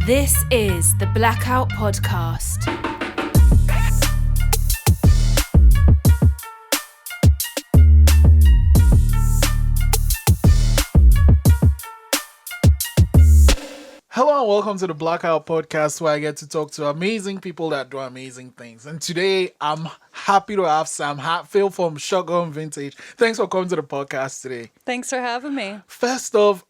This is the Blackout Podcast. Hello and welcome to the Blackout Podcast, where I get to talk to amazing people that do amazing things. And today I'm happy to have Sam Hatfield from Shotgun Vintage. Thanks for coming to the podcast today. Thanks for having me. First off,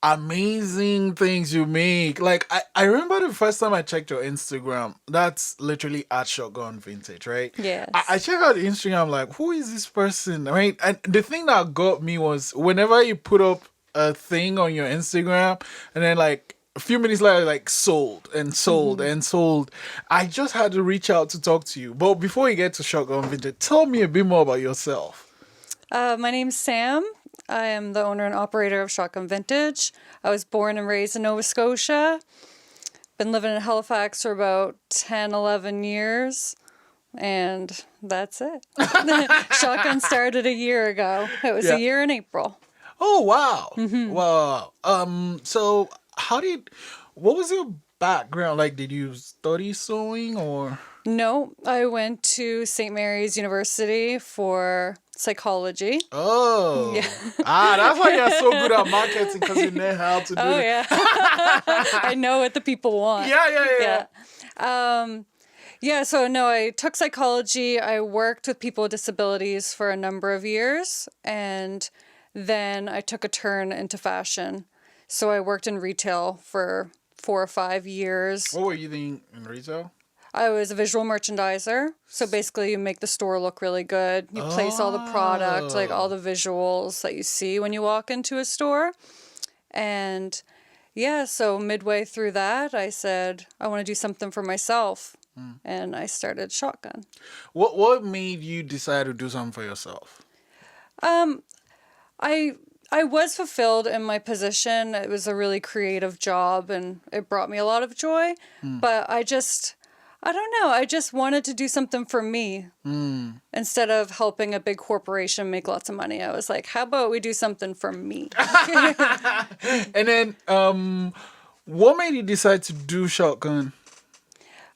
amazing things you make. Like I remember the first time I checked your Instagram. That's literally at Shotgun Vintage, right? Yes. I checked out the Instagram, like, who is this person, right? And the thing that got me was whenever you put up a thing on your Instagram and then like a few minutes later, like sold and sold and sold. I just had to reach out to talk to you. But before you get to Shotgun Vintage, tell me a bit more about yourself. My name's Sam. I am the owner and operator of Shotgun Vintage. I was born and raised in Nova Scotia. Been living in Halifax for about 10, 11 years. And that's it. Shotgun started a year ago. It was a year in April. Oh, wow. Wow. So what was your background? Like, did you study sewing or? No, I went to St. Mary's University for psychology. Oh. Yeah. That's why you're so good at marketing, because you know how to do it. Yeah. I know what the people want. Yeah. So no, I took psychology. I worked with people with disabilities for a number of years, and then I took a turn into fashion. So I worked in retail for 4 or 5 years. What were you doing in retail? I was a visual merchandiser. So basically you make the store look really good. You place all the product, like all the visuals that you see when you walk into a store. And so midway through that, I said, I want to do something for myself. And I started Shotgun. What made you decide to do something for yourself? I was fulfilled in my position. It was a really creative job and it brought me a lot of joy. But I don't know. I just wanted to do something for me instead of helping a big corporation make lots of money. I was like, how about we do something for me? And then, what made you decide to do Shotgun?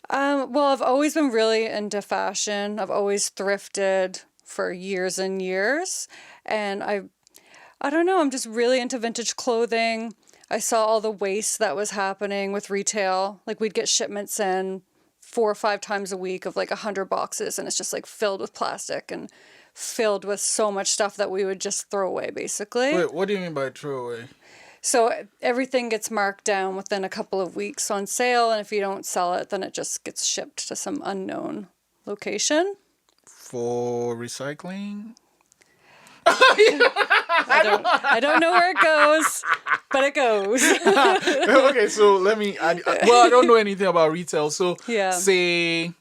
Well, I've always been really into fashion. I've always thrifted for years and years. And I don't know, I'm just really into vintage clothing. I saw all the waste that was happening with retail. Like we'd get shipments in 4 or 5 times a week of like 100 boxes, and it's just like filled with plastic and filled with so much stuff that we would just throw away, basically. Wait, what do you mean by throw away? So everything gets marked down within a couple of weeks on sale, and if you don't sell it, then it just gets shipped to some unknown location. For recycling? I don't know where it goes, but it goes. Okay, so I don't know anything about retail. So Yeah. say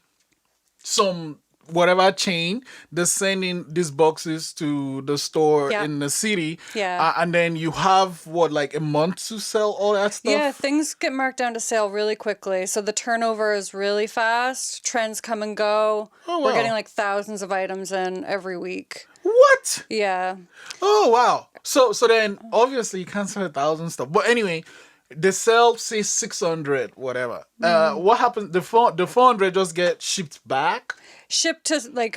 some whatever chain, they're sending these boxes to the store in the city. Yeah. And then you have like a month to sell all that stuff? Yeah, things get marked down to sale really quickly. So the turnover is really fast. Trends come and go. Oh, wow. We're getting like thousands of items in every week. What? Yeah. Oh, wow. So then obviously you can't sell 1,000 stuff. But anyway, they sell, say, 600, whatever. What happens? The 400 just get shipped back? Shipped to like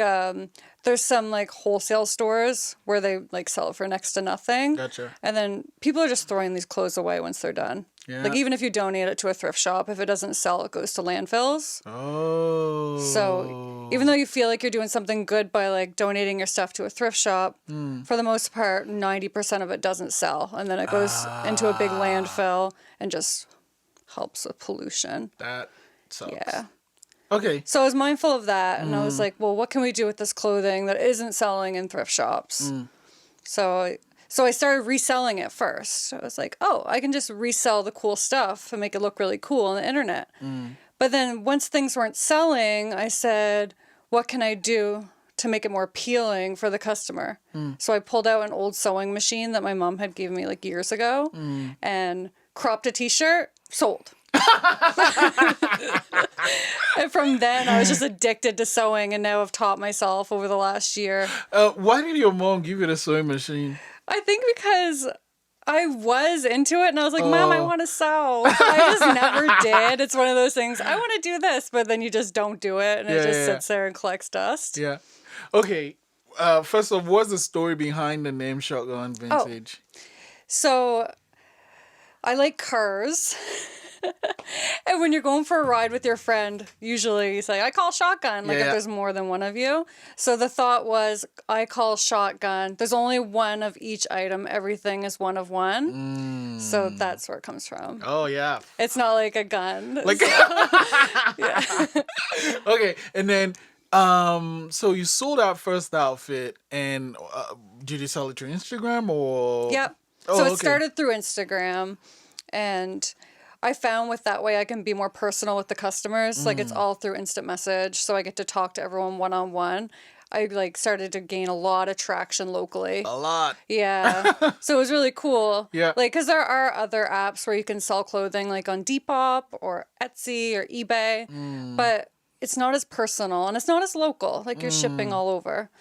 there's some like wholesale stores where they like sell it for next to nothing. Gotcha. And then people are just throwing these clothes away once they're done. Yeah. Like even if you donate it to a thrift shop, if it doesn't sell, it goes to landfills. Oh. So even though you feel like you're doing something good by like donating your stuff to a thrift shop, for the most part, 90% of it doesn't sell. And then it goes into a big landfill and just helps with pollution. That sucks. Yeah. Okay. So I was mindful of that, and I was like, well, what can we do with this clothing that isn't selling in thrift shops? So I started reselling it first. I was like, oh, I can just resell the cool stuff and make it look really cool on the internet. But then once things weren't selling, I said, what can I do to make it more appealing for the customer? So I pulled out an old sewing machine that my mom had given me like years ago and cropped a t-shirt, sold. And from then, I was just addicted to sewing, and now I've taught myself over the last year. Why did your mom give you the sewing machine? I think because I was into it and I was like, Mom, I want to sew. But I just never did. It's one of those things, I want to do this, but then you just don't do it and it just sits there and collects dust. Yeah. Okay. First of all, what's the story behind the name Shotgun Vintage? So I like cars. And when you're going for a ride with your friend, usually you say, I call shotgun, like if there's more than one of you. So the thought was, I call shotgun. There's only one of each item. Everything is one of one. So that's where it comes from. Oh, yeah. It's not like a gun. Like, okay. And then, so you sold that first outfit and did you sell it through Instagram or? Yep. So it started through Instagram and I found with that way I can be more personal with the customers. Like it's all through instant message. So I get to talk to everyone one-on-one. I like started to gain a lot of traction locally. A lot. Yeah. So it was really cool. Yeah. Like, because there are other apps where you can sell clothing like on Depop or Etsy or eBay. But it's not as personal and it's not as local. Like you're shipping all over.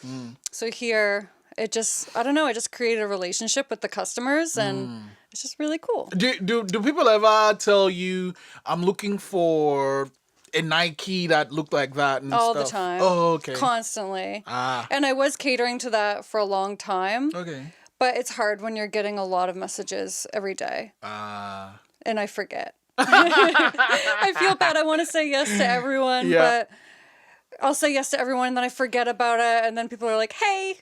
So here, it just, I don't know, I just created a relationship with the customers and it's just really cool. Do people ever tell you, I'm looking for a Nike that looked like that and All stuff? the time. Oh, okay. Constantly. And I was catering to that for a long time. Okay. But it's hard when you're getting a lot of messages every day. And I forget. I feel bad. I want to say yes to everyone, but I'll say yes to everyone and then I forget about it. And then people are like, hey,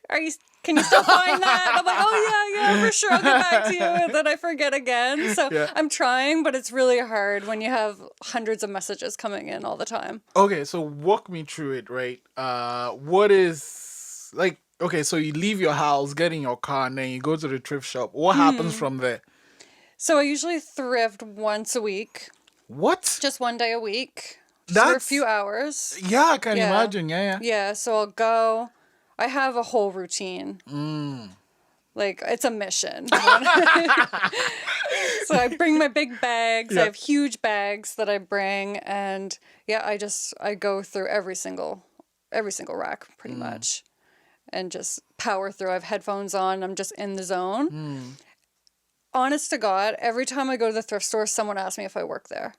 can you still find that? And I'm like, oh yeah, for sure. I'll get back to you. And then I forget again. So I'm trying, but it's really hard when you have hundreds of messages coming in all the time. Okay, so walk me through it, right? What is, like, okay, so you leave your house, get in your car, and then you go to the thrift shop. What happens from there? So I usually thrift once a week. What? Just one day a week. Just for a few hours. Yeah, I can imagine. Yeah. Yeah, so I'll go. I have a whole routine. Like, it's a mission. So I bring my big bags. I have huge bags that I bring. And I go through every single rack pretty much. And just power through. I have headphones on. I'm just in the zone. Honest to God, every time I go to the thrift store, someone asks me if I work there.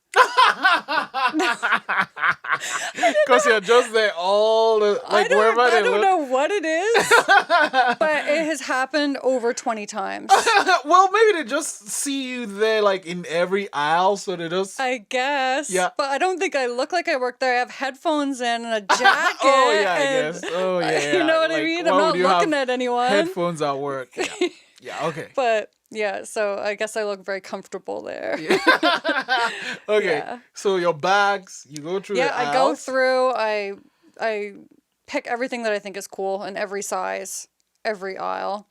Because you're just there all the, like, wherever they look. I don't know what it is, but it has happened over 20 times. Well, maybe they just see you there, like, in every aisle, so they just... I guess. Yeah. But I don't think I look like I work there. I have headphones in and a jacket. Oh, yeah, I guess. Oh, yeah. You know what like, I mean? I'm not looking at anyone. Headphones at work. Yeah. Yeah, okay. But... yeah, so I guess I look very comfortable there. Okay, so your bags, you go through the aisles. I go through, I pick everything that I think is cool in every size, every aisle.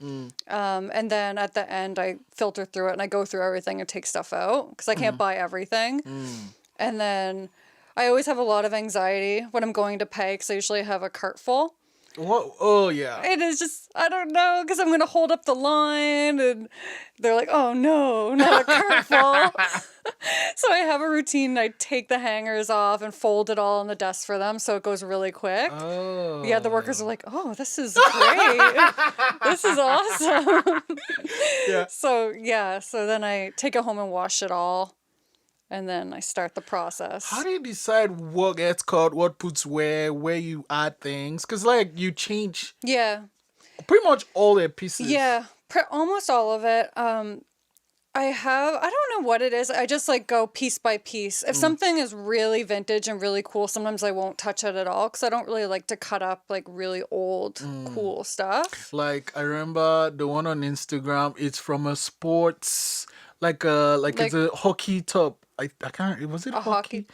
And then at the end, I filter through it and I go through everything and take stuff out because I can't buy everything. And then I always have a lot of anxiety when I'm going to pay because I usually have a cart full. What? Oh, yeah. It is just, I don't know, because I'm going to hold up the line and they're like, oh no, not a cart full. So I have a routine. I take the hangers off and fold it all on the desk for them so it goes really quick. Oh. Yeah, the workers are like, oh, this is great. This is awesome. So then I take it home and wash it all. And then I start the process. How do you decide what gets cut, what puts where you add things? Because, like, you change pretty much all their pieces. Yeah, almost all of it. I don't know what it is. I just, like, go piece by piece. If something is really vintage and really cool, sometimes I won't touch it at all because I don't really like to cut up, like, really old, cool stuff. Like, I remember the one on Instagram, it's from a sports, like it's a hockey top. I can't. Was it hockey?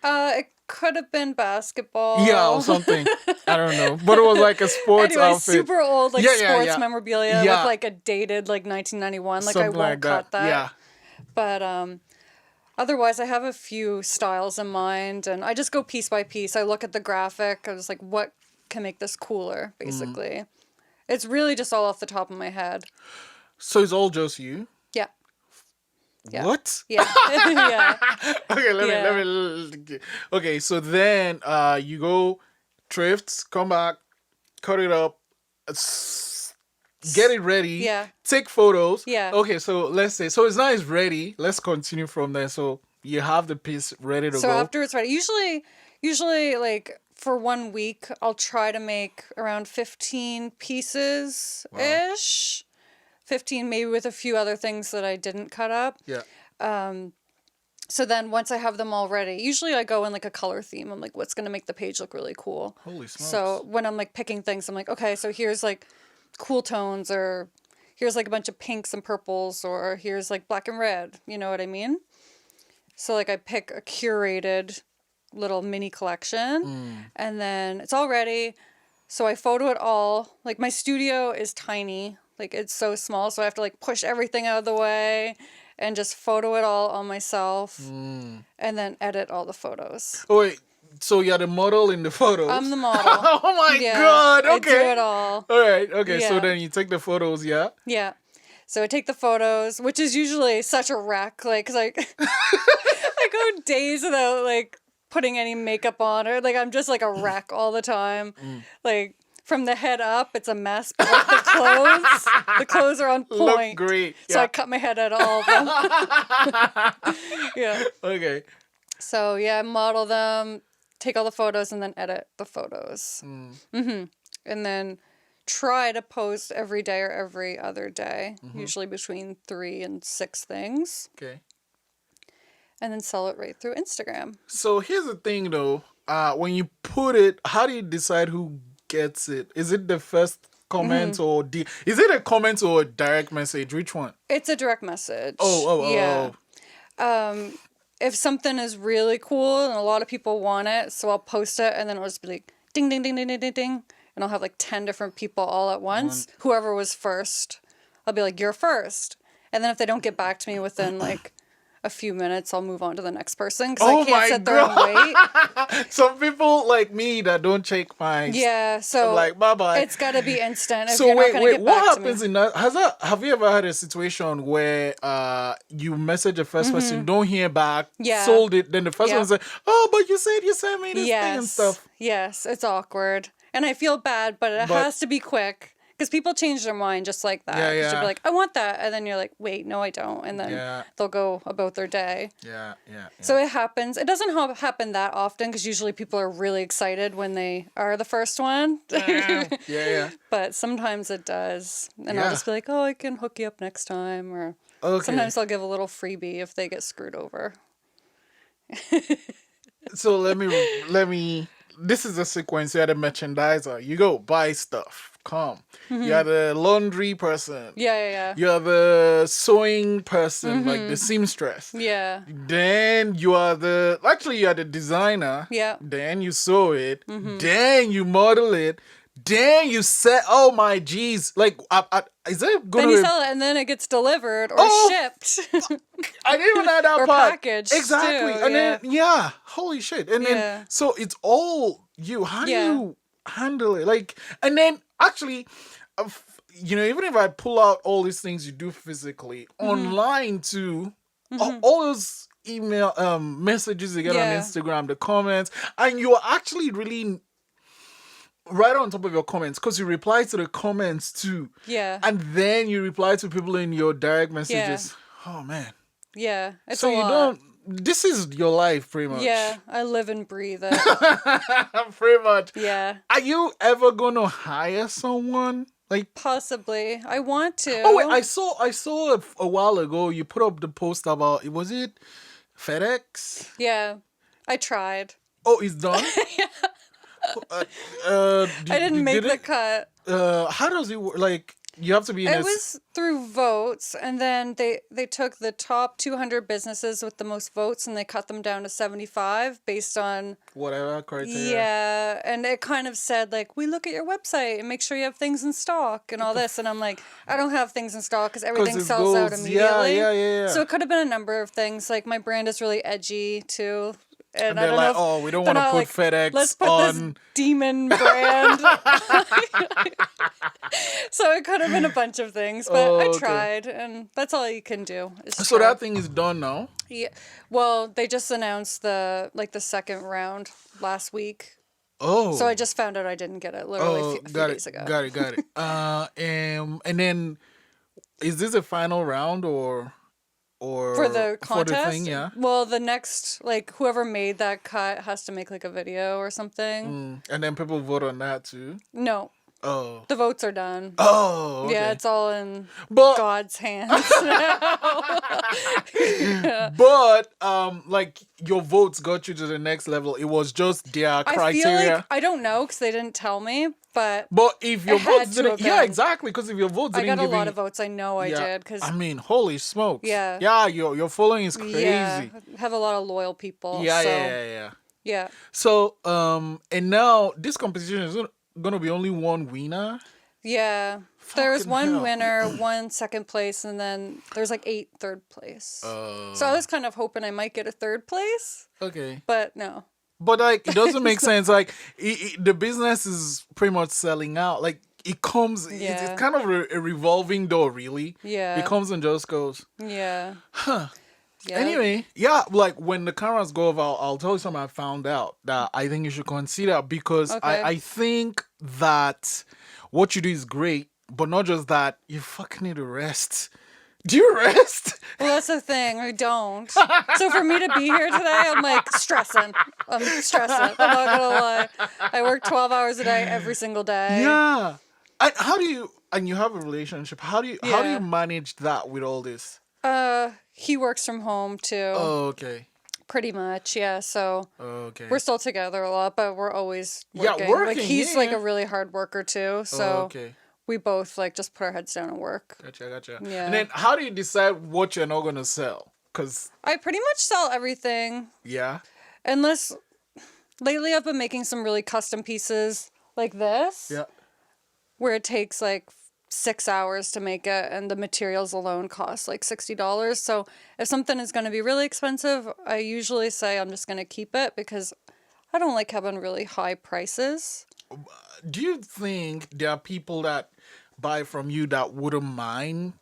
It could have been basketball. Yeah, or something. I don't know, but it was like a sports outfit. Super old, like sports memorabilia with like a dated like 1991. Like something I won't cut that. Yeah. But otherwise, I have a few styles in mind, and I just go piece by piece. I look at the graphic. I was like, what can make this cooler? Basically, it's really just all off the top of my head. So it's all just you? Yeah. Yeah. What? Yeah. Yeah. Okay, let me. Okay, so then you go thrift, come back, cut it up, get it ready. Yeah. Take photos. Yeah. Okay, so let's say so it's now it's ready. Let's continue from there. So you have the piece ready to So go. after it's ready, usually like for 1 week, I'll try to make around 15 pieces ish. 15 maybe with a few other things that I didn't cut up. Yeah. So then once I have them all ready, usually I go in like a color theme. I'm like, what's going to make the page look really cool? Holy smokes. So when I'm like picking things, I'm like, okay, so here's like cool tones, or here's like a bunch of pinks and purples, or here's like black and red. You know what I mean? So like I pick a curated little mini collection and then it's all ready. So I photo it all. Like my studio is tiny. Like it's so small. So I have to like push everything out of the way and just photo it all on myself and then edit all the photos. Oh wait, so you're the model in the photos? I'm the model. Oh my God! Okay. I do it all. All right. Okay. So Yeah. then you take the photos. Yeah. Yeah. So I take the photos, which is usually such a wreck. Like, cause I go days without like putting any makeup on, or like I'm just like a wreck all the time. Like from the head up, it's a mess. But like the clothes are on point. Look great. So Yeah. I cut my head out of all of them. Yeah. Okay. So yeah, I model them, take all the photos, and then edit the photos. And then try to post every day or every other day, usually between 3 and 6 things, Okay. and then sell it right through Instagram. So here's the thing, though. When you put it, how do you decide who gets it? Is it the first comment or is it a comment or a direct message? Which one? It's a direct message. Oh. If something is really cool and a lot of people want it, so I'll post it and then I'll just be like, ding, ding, ding, ding, ding, ding, ding. And I'll have like 10 different people all at once. Whoever was first, I'll be like, you're first. And then if they don't get back to me within like a few minutes, I'll move on to the next person because I can't sit there and wait. Some people like me that don't check mine. Yeah, so like bye-bye. It's got to be instant. If So you're wait, not gonna get what back happens to me. in that? Have you ever had a situation where you message the first person, don't hear back, Yeah. sold it, then the first Yeah. one said, "Oh, but you said you sent me this thing and stuff." Yes, it's awkward. And I feel bad, but it has to be quick. Because people change their mind just like that. Yeah, 'Cause you'll yeah. be like, I want that. And then you're like, wait, no, I don't. And then Yeah. they'll go about their day. Yeah. So it happens. It doesn't happen that often because usually people are really excited when they are the first one. yeah. But sometimes it does. And Yeah. I'll just be like, oh, I can hook you up next time. Or Okay. sometimes I'll give a little freebie if they get screwed over. So let me. This is the sequence. You're the merchandiser. You go buy stuff. Come. You're the laundry person. Yeah. You're the sewing person, like the seamstress. Yeah. Then you are the designer. Yeah. Then you sew it. Then you model it. Then you set. Oh my geez! Like, is it going Then you to? sell it and then it gets delivered or shipped. I didn't even know that Or part. packaged, Exactly, too, and then holy shit! And then so it's all you. How do you handle it? Like, and then actually, even if I pull out all these things you do physically online too, all those email messages you get on Instagram, the comments, and you're actually really right on top of your comments because you reply to the comments too. Yeah. And then you reply to people in your direct messages. Oh man. Yeah. It's So a you lot. don't. This is your life, pretty much. Yeah. I live and breathe it. Pretty much. Yeah. Are you ever gonna hire someone? Like, Possibly. I want to. oh wait, I saw a while ago you put up the post about was it FedEx? Yeah. I tried. Oh, it's done. I didn't make the cut. How does it work? Like, you have to be in It was through votes, and then they took the top 200 businesses with the most votes, and they cut them down to 75 based on whatever criteria. Yeah, and it kind of said like, we look at your website and make sure you have things in stock and all this, and I'm like, I don't have things in stock because everything it sells out goes- immediately. Yeah. So it could have been a number of things. Like my brand is really edgy too. And I they're don't like, know if, oh, we don't they're want to not put like, FedEx let's put on. this demon brand. So it could have been a bunch of things, but I okay. tried, and that's all you can do. Is So try. that thing is done now. Yeah. Well, they just announced the second round last week. Oh. So I just found out I didn't get it literally a few got days it. ago. Got it. Got it. And then is this a final round or For the for the contest? thing? Yeah. Well, the next, like, whoever made that cut has to make, like, a video or something. And then people vote on that too. No, Oh. the votes are done. Oh. Okay. Yeah, it's all in But God's hands now. but like your votes got you to the next level. It was just their I feel criteria. like, I don't know because they didn't tell me, but But if your It had votes to didn't, have yeah, been. exactly. Because if your votes I didn't got a give lot you, of votes. I know I yeah, did because I mean, holy smokes. Yeah. Yeah, your following is crazy. yeah, I have a lot of loyal people. Yeah, so, yeah. yeah. So, and now this competition is gonna be only one winner. Yeah. There's Fucking one hell. winner, one second place, and then there's like 8 third place. So I was kind of hoping I might get a third place, Okay. but no. But like, it doesn't make sense. Like, the business is pretty much selling out. Like, it comes. Yeah. It's kind of a revolving door, really. Yeah. It comes and just goes. Yeah. Huh. Yeah. Anyway, yeah. Like when the cameras go off, I'll tell you something I found out that I think you should consider because Okay. I think that what you do is great, but not just that. You fucking need to rest. Do you rest? Well, that's the thing. I don't. So for me to be here today, I'm like stressing. I'm not gonna lie. I work 12 hours a day every single day. Yeah. And how do you? And you have a relationship. How do you Yeah. manage that with all this? He works from home too. Oh, okay. Pretty much, yeah. So Okay. we're still together a lot, but we're always Yeah, working. working, Like he's yeah. like a really hard worker too. So Oh, okay. we both like just put our heads down and work. Gotcha. Yeah. And then how do you decide what you're not gonna sell? Cause I pretty much sell everything yeah. unless lately I've been making some really custom pieces like this. Yeah. Where it takes like 6 hours to make it and the materials alone cost like $60. So if something is going to be really expensive, I usually say I'm just going to keep it because I don't like having really high prices. Do you think there are people that buy from you that wouldn't mind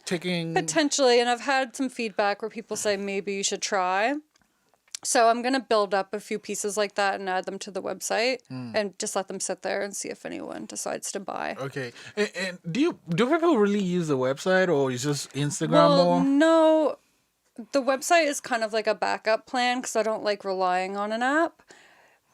taking? Potentially, and I've had some feedback where people say maybe you should try. So I'm going to build up a few pieces like that and add them to the website and just let them sit there and see if anyone decides to buy. Okay. And do people really use the website or is just Instagram Well, more? no, the website is kind of like a backup plan because I don't like relying on an app.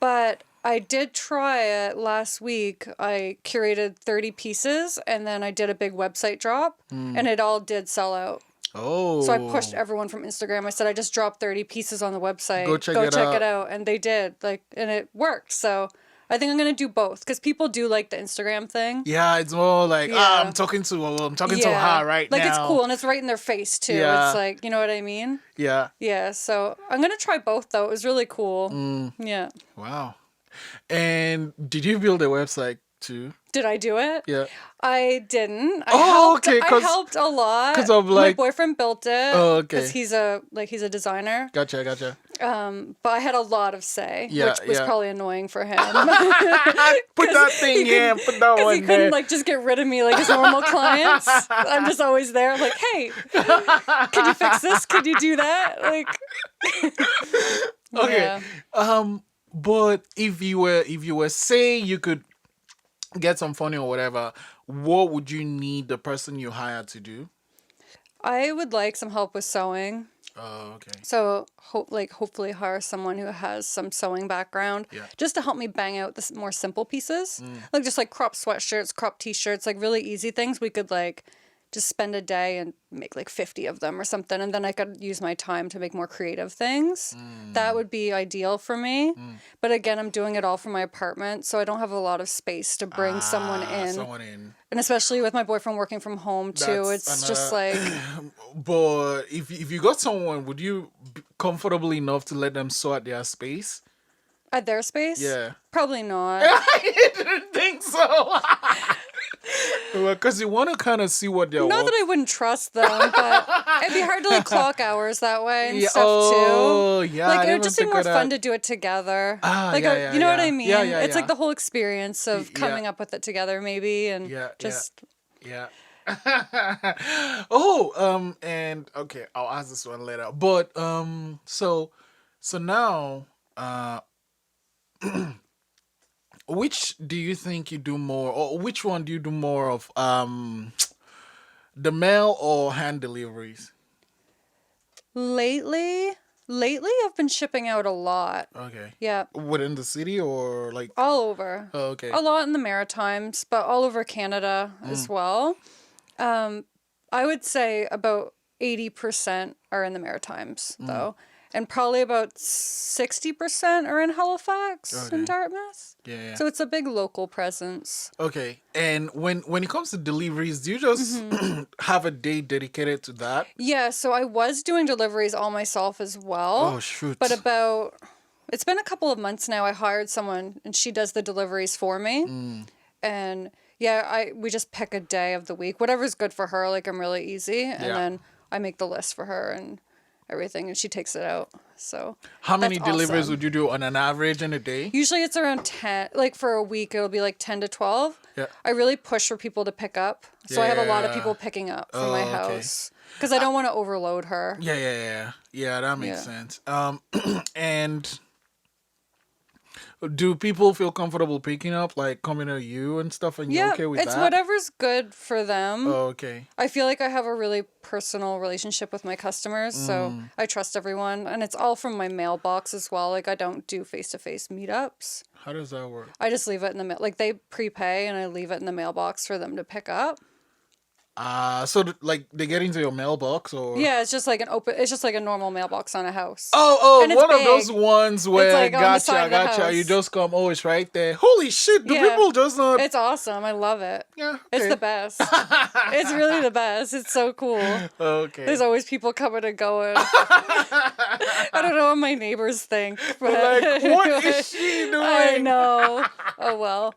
But I did try it last week. I curated 30 pieces and then I did a big website drop and it all did sell out. Oh. So I pushed everyone from Instagram. I said, I just dropped 30 pieces on the website. Go check it out. And they did. And it worked. So I think I'm going to do both because people do like the Instagram thing. Yeah, it's more like Yeah. I'm talking to her right now. Like it's cool and it's right in their face too. Yeah. It's like, you know what I mean? Yeah. Yeah. So I'm going to try both though. It was really cool. Yeah. Wow. And did you build a website too? Did I do it? Yeah. I didn't. Okay, I helped a lot. 'cause of, my like- boyfriend built it. Oh, okay. Because he's a designer. Gotcha. But I had a lot of say, Yeah, which was yeah. probably annoying for him. Put that thing in. Put that Because one he couldn't there. like just get rid of me like his normal clients. I'm just always there, like, hey, could you fix this? Could you do that? Like, Okay. yeah. But if you were say you could get some funny or whatever, what would you need the person you hire to do? I would like some help with sewing. Oh, okay. So hopefully hire someone who has some sewing background just to help me bang out the more simple pieces. Like just like crop sweatshirts, crop t-shirts, like really easy things we could like just spend a day and make like 50 of them or something. And then I could use my time to make more creative things. That would be ideal for me. But again, I'm doing it all from my apartment. So I don't have a lot of space to bring someone in. And especially with my boyfriend working from home too, That's just like... But if you got someone, would you be comfortable enough to let them sew at their space? At their space? Yeah. Probably not. I didn't think so. Because you want to kind of see what they're Not that I wouldn't trust them, but it'd be hard to like clock hours that way and stuff too. Yeah. Like it would just be more fun to do it together. Like you know what I mean? Yeah. It's like the whole experience of coming up with it together maybe and just Yeah. And okay, I'll ask this one later. But so now Which do you think you do more, or which one do you do more of? The mail or hand deliveries? Lately, I've been shipping out a lot. Okay. Yeah, Within the city or like? all over. Oh, okay. A lot in the Maritimes, but all over Canada as well. I would say about 80% are in the Maritimes, though. And probably about 60% are in Halifax and Dartmouth. Yeah. So it's a big local presence. Okay. And when it comes to deliveries, do you just have a day dedicated to that? Yeah, so I was doing deliveries all myself as well. Oh, shoot. But it's been a couple of months now. I hired someone and she does the deliveries for me. And yeah, we just pick a day of the week, whatever's good for her. Like I'm really easy. And then I make the list for her and everything and she takes it out. So How many that's deliveries awesome. would you do on an average in a day? Usually it's around 10, like for a week, it'll be like 10 to 12. Yeah. I really push for people to pick up. So I have a lot of Yeah. people picking up from my okay. house because I don't want to overload her. Yeah, that makes Yeah. sense. And do people feel comfortable picking up, like coming to you and stuff, and you're Yeah, okay with it's that? whatever's good for them. Oh, okay. I feel like I have a really personal relationship with my customers, so I trust everyone. And it's all from my mailbox as well. Like, I don't do face-to-face meetups. How does that work? I just leave it in the mail. Like, they prepay, and I leave it in the mailbox for them to pick up. So like they get into your mailbox or? Yeah, it's just like it's just like a normal mailbox on a house. Oh, And it's one of those big. ones where like on the side of the gotcha. house. You just come, oh, it's right there. Holy shit, do Yeah. people just not? It's awesome. I love it. Yeah, It's okay. the best. It's really the best. It's so cool. Okay. There's always people coming and going. I don't know what my neighbors think, but Like, what is she doing? I know. Oh well.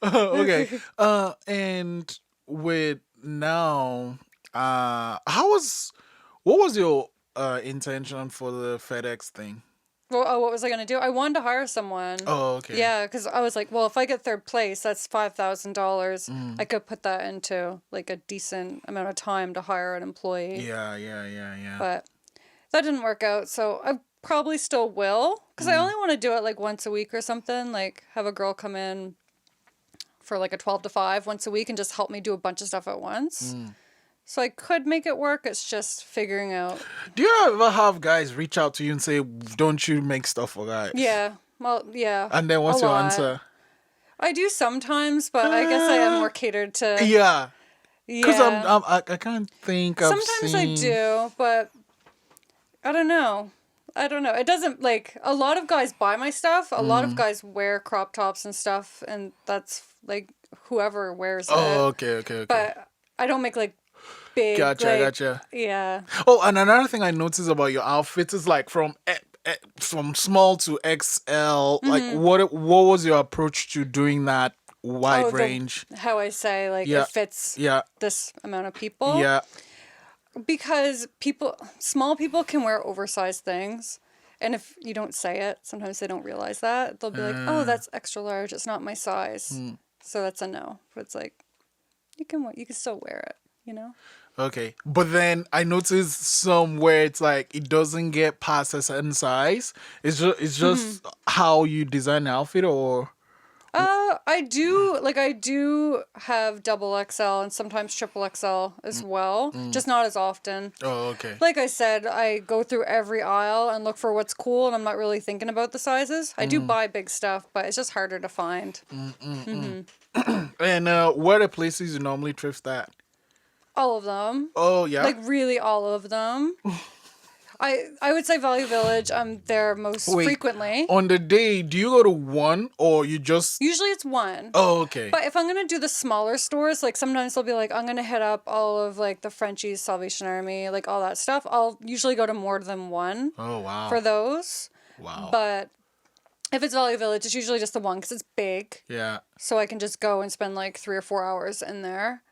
Okay. And with now, what was your intention for the FedEx thing? Well, what was I gonna do? I wanted to hire someone. Oh, okay. Yeah, because I was like, well, if I get third place, that's $5,000. Mm. I could put that into like a decent amount of time to hire an employee. Yeah. But that didn't work out, so I probably still will, because I only want to do it like once a week or something. Like have a girl come in for like a 12 to 5 once a week and just help me do a bunch of stuff at once. So I could make it work. It's just figuring out. Do you ever have guys reach out to you and say, "Don't you make stuff for guys?" Yeah. Well, yeah. And then what's a your lot. answer? I do sometimes, but I guess I am more catered to. Yeah. Because Yeah. I can't think. I've Sometimes I seen... do, but I don't know. It doesn't like a lot of guys buy my stuff. A lot of guys wear crop tops and stuff, and that's like whoever wears it. Oh, okay. But I don't make like big. Gotcha. Yeah. Oh, and another thing I noticed about your outfits is like from small to XL. Like, what was your approach to doing that wide range? How I say like Yeah. it fits Yeah. this amount of people. Yeah. Because small people can wear oversized things. And if you don't say it, sometimes they don't realize that. They'll be like, oh, that's extra large. It's not my size. So that's a no. But it's like, you can still wear it, you know? Okay. But then I noticed some where it's like it doesn't get past a certain size. It's just how you design the outfit, or... I do have double XL and sometimes triple XL as well, just not as often. Oh, okay. Like I said, I go through every aisle and look for what's cool, and I'm not really thinking about the sizes. I do buy big stuff, but it's just harder to find. And what are places you normally thrift at? All of them. Oh, yeah? Like really all of them. I would say Value Village. I'm there most Wait. frequently. On the day, do you go to one or you just... Usually it's one. Oh, okay. But if I'm going to do the smaller stores, like sometimes they'll be like, I'm going to hit up all of like the Frenchies, Salvation Army, like all that stuff. I'll usually go to more than one Oh, wow. for those. Wow. But if it's Value Village, it's usually just the one because it's big. Yeah. So I can just go and spend like 3 or 4 hours in there.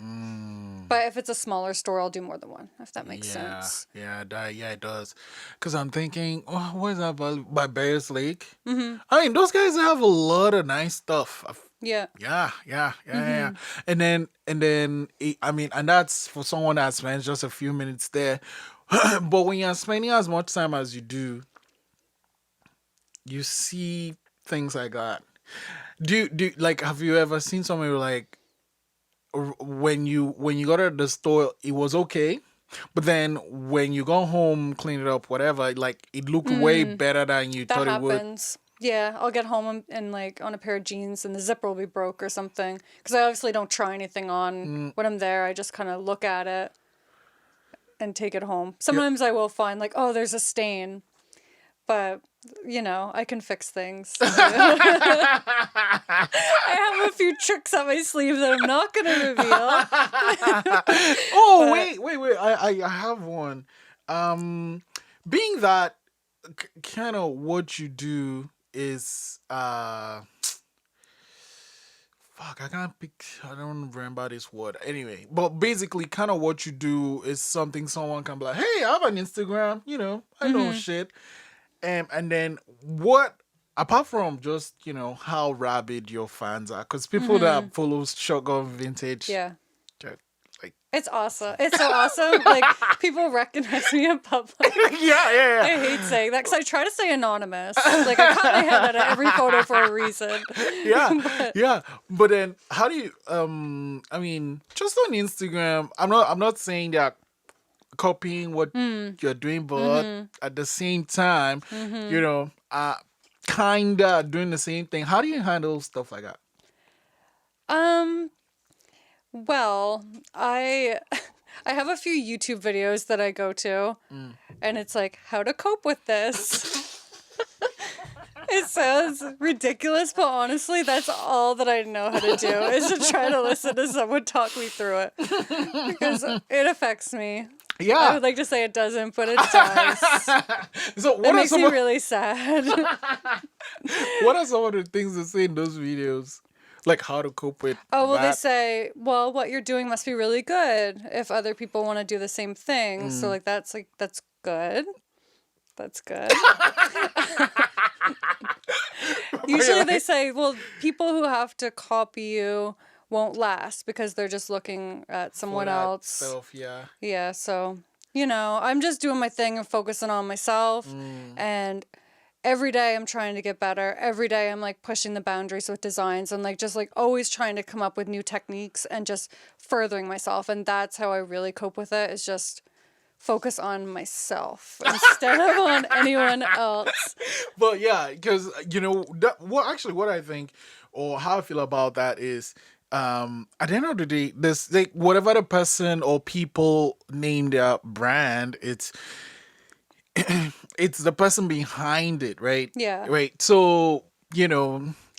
But if it's a smaller store, I'll do more than one, if that makes sense. Yeah, it does. Because I'm thinking, oh, what is that by Bears Lake? I mean, those guys have a lot of nice stuff. Yeah. Yeah. And then, and that's for someone that spends just a few minutes there. But when you're spending as much time as you do, you see things like that. Like, have you ever seen somebody like when you got at the store, it was okay, but then when you go home, clean it up, whatever, like it looked way better than you That thought it would. happens. Yeah, I'll get home and like on a pair of jeans and the zipper will be broke or something. Because I obviously don't try anything on when I'm there. I just kind of look at it and take it home. Sometimes I will find like, oh, there's a stain. But, I can fix things. I have a few tricks up my sleeve that I'm not going to reveal. Oh, wait. I have one. Being that kind of what you do is fuck, I don't remember this word. Anyway, but basically kind of what you do is something someone can be like, hey, I have an Instagram, I know shit. And then what, apart from just, how rabid your fans are, because people that follow Shotgun Vintage, Yeah. like, It's awesome. It's so awesome. Like, people recognize me in public. yeah. I hate saying that because I try to stay anonymous. Like, I cut my head out of every photo for a reason. Yeah. But then, how do you? I mean, just on Instagram, I'm not saying that copying what you're doing, but at the same time, kinda doing the same thing. How do you handle stuff like that? Well, I have a few YouTube videos that I go to, and it's like how to cope with this. It sounds ridiculous, but honestly, that's all that I know how to do is to try to listen to someone talk me through it because it affects me. Yeah. I would like to say it doesn't, but it does. So It makes me really sad. What are some of the things they say in those videos? Like how to cope with Oh, well, that? they say, well, what you're doing must be really good if other people want to do the same thing. So, that's good. That's good. Usually they say, well, people who have to copy you won't last because they're just looking at someone else. Self, yeah. Yeah, so, I'm just doing my thing and focusing on myself. And every day I'm trying to get better. Every day I'm like pushing the boundaries with designs and like just like always trying to come up with new techniques and just furthering myself. And that's how I really cope with it, is just focus on myself instead of on anyone else. But yeah, because what I think or how I feel about that is at the end of the day, this like whatever the person or people name their brand, it's the person behind it, right? Yeah. Right. So,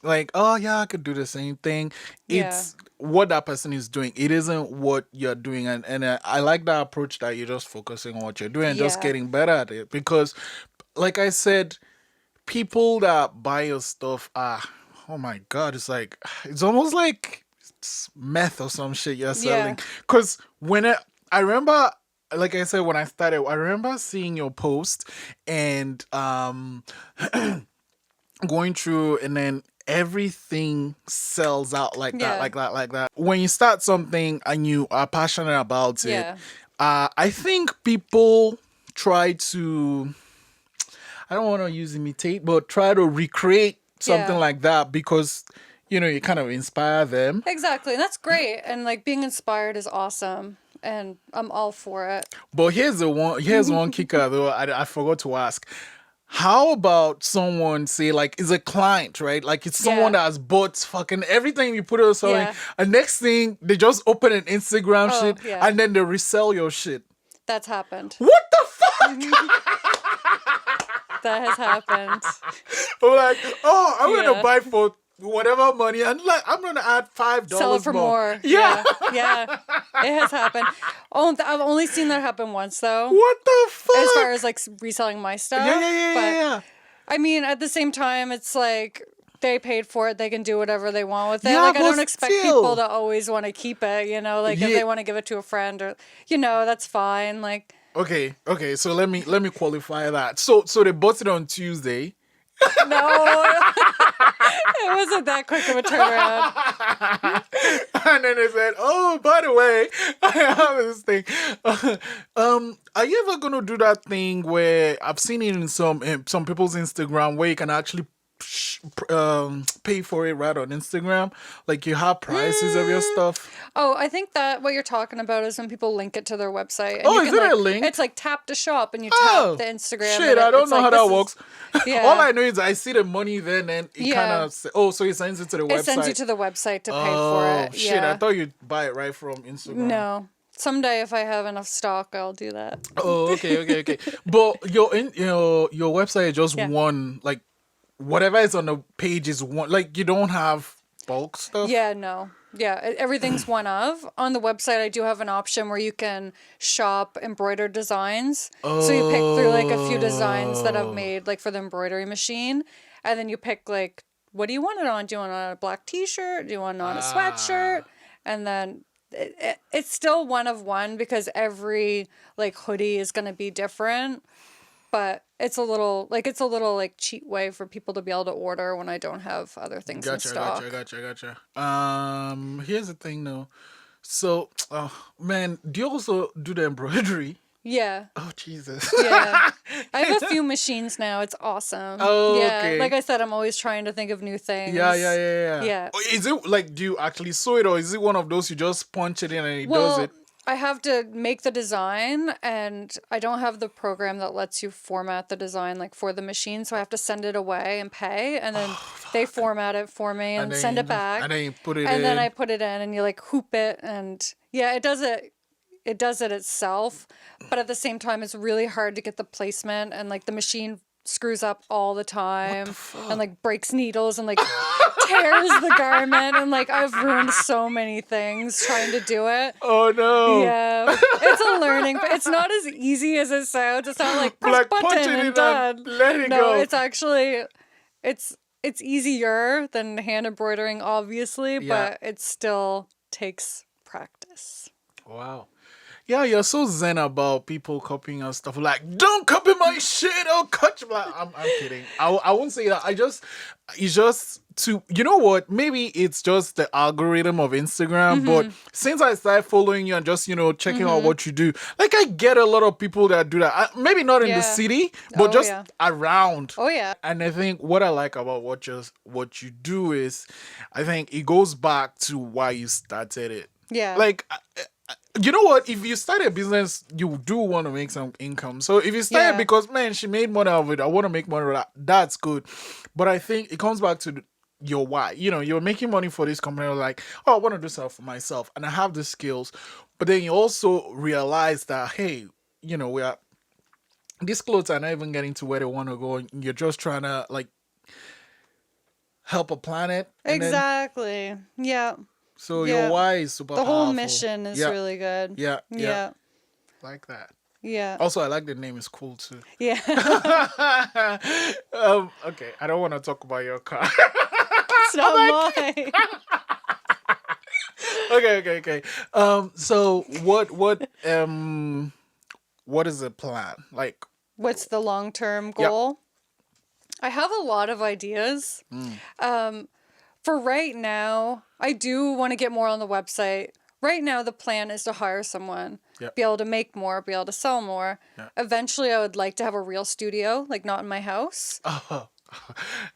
like, oh yeah, I could do the same thing. It's what that person is doing. It isn't what you're doing. And I like that approach that you're just focusing on what you're doing and just getting better at it. Because, like I said, people that buy your stuff are, oh my God, it's almost like it's meth or some shit you're selling. Because I remember, like I said, when I started, I remember seeing your post and going through, and then everything sells out like that. When you start something and you are passionate about it, I think people try to, I don't want to use imitate, but try to recreate something like that because, you kind of inspire them. Exactly. And that's great. And like being inspired is awesome. And I'm all for it. But here's one kicker though. I forgot to ask. How about someone say like it's a client, right? Like it's someone that has bought fucking everything you put on something. And next thing they just open an Instagram shit and then they resell your shit. That's happened. What the fuck? That has happened. I'm like, oh, I'm gonna buy for whatever money and like I'm gonna add $5 sell it for more. Yeah. It has happened. Oh, I've only seen that happen once though. What the fuck? As far as like reselling my stuff. Yeah. I mean, at the same time, it's like they paid for it. They can do whatever they want with it. Yeah, like I but don't expect people to always want to keep it. Like if they want to give it to a friend or that's fine. Like. Okay. So let me qualify that. So they bought it on Tuesday. No, it wasn't that quick of a turnaround. And then they said, "Oh, by the way, I have this thing." Are you ever gonna do that thing where I've seen it in some people's Instagram where you can actually pay for it right on Instagram? Like you have prices of your stuff? Oh, I think that what you're talking about is when people link it to their website. And Oh, you is can, it a like, link? It's like tap to shop, and you Oh, tap the Instagram. shit, and I don't it's know like, how this that is- works. Yeah. All I know is I see the money then and it Yeah. kind of... so it sends it to the website. It sends you to the website to pay for Oh, it. shit, Yeah. I thought you'd buy it right from Instagram. No. Someday, if I have enough stock, I'll do that. Oh, okay. But your website is just Yeah. one, like, whatever is on the page is one, like, you don't have bulk stuff? Yeah, no. Yeah, everything's one of. On the website, I do have an option where you can shop embroidered designs. So you pick through like a few designs that I've made like for the embroidery machine. And then you pick like, what do you want it on? Do you want it on a black t-shirt? Do you want it on a sweatshirt? And then it's still one of one because every like hoodie is going to be different. But it's a little like cheat way for people to be able to order when I don't have other things in stock. Gotcha. Here's the thing though. So, man, do you also do the embroidery? Yeah. Oh, Jesus. Yeah. I have a few machines now. It's awesome. Oh, yeah. okay. Like I said, I'm always trying to think of new things. Yeah. Yeah. Is it like, do you actually sew it or is it one of those you just punch it in and it does it? I have to make the design, and I don't have the program that lets you format the design like for the machine, so I have to send it away and pay, and then they format it for me and send it back. And then you put it in. And then I put it in, and you like hoop it, and yeah, it does it. It does it itself, but at the same time, it's really hard to get the placement, and like the machine screws up all the time and like breaks needles and like tears the garment, and like I've ruined so many things trying to do it. Oh no. Yeah, it's a learning, but it's not as easy as it sounds. It's not like press Like button punch it and in done. and let it No, go. it's actually it's easier than hand embroidering, obviously, Yeah. but it still takes practice. Wow. Yeah, you're so zen about people copying and stuff. Like, don't copy my shit. I'll cut you. Like, I'm kidding. I won't say that. It's just to, you know what? Maybe it's just the algorithm of Instagram. But since I started following you and just, checking out what you do, like, I get a lot of people that do that. Maybe not in the Yeah. city, but Oh, just yeah. around. Oh yeah. And I think what I like about what you do is, I think it goes back to why you started it. Yeah. Like, you know what? If you start a business, you do want to make some income. So if you start Yeah. because, man, she made money out of it, I want to make money out of that, that's good. But I think it comes back to your why. You're making money for this company. You're like, oh, I want to do stuff for myself. And I have the skills. But then you also realize that, hey, these clothes are not even getting to where they want to go. And you're just trying to, like, help a planet. And then- Exactly. Yeah. so Yeah. your why is super The whole powerful. mission is Yeah. really good. Yeah. Yeah. Like that. Yeah. Also, I like the name. It's cool too. Yeah. Okay, I don't want to talk about your car. It's not mine. Okay. So what is the plan? Like, What's the long-term goal? I have a lot of ideas. For right now, I do want to get more on the website. Right now, the plan is to hire someone, Yep. be able to make more, be able to sell more. Yeah. Eventually, I would like to have a real studio, like not in my house. but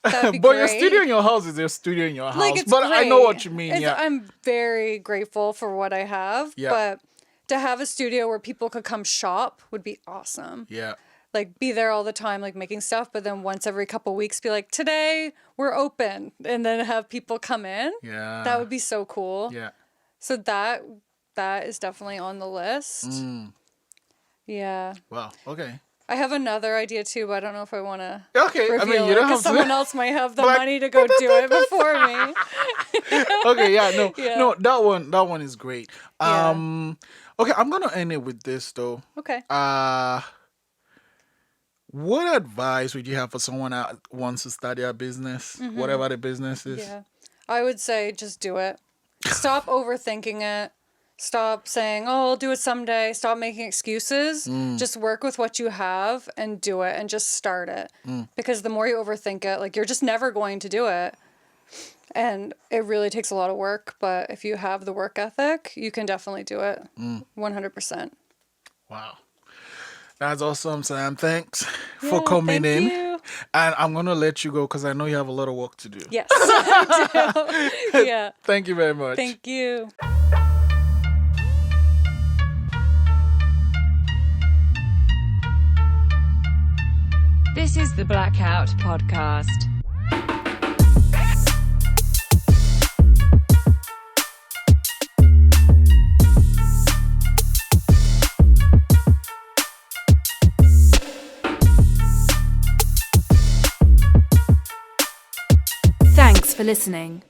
That'd be your great. studio in your house is your studio in your house. Like, it's but I know great. what you mean. Yeah. I'm very grateful for what I have. Yeah. But to have a studio where people could come shop would be awesome. Yeah. Like, be there all the time, like, making stuff, but then once every couple weeks be like, today we're open, and then have people come in. Yeah. That would be so cool. Yeah. So that is definitely on the list. Yeah. Wow. Okay. I have another idea too, but I don't know if I want to Okay. I mean, you don't have to. someone else might have the Like, money to go do it before me. Okay. Yeah. No. Yeah. No. That one is great. Okay. I'm gonna end it with this though. Okay. What advice would you have for someone that wants to start their business, whatever the business is? Yeah. I would say just do it. Stop overthinking it. Stop saying, oh, I'll do it someday. Stop making excuses. Just work with what you have and do it and just start it. Because the more you overthink it, like, you're just never going to do it. And it really takes a lot of work. But if you have the work ethic, you can definitely do it. 100%. Wow. That's awesome, Sam. Thanks Yeah, for coming thank in. you. And I'm going to let you go because I know you have a lot of work to do. Yes, I do. Yeah. Thank you very much. Thank you. This is the Blackout Podcast. Thanks for listening.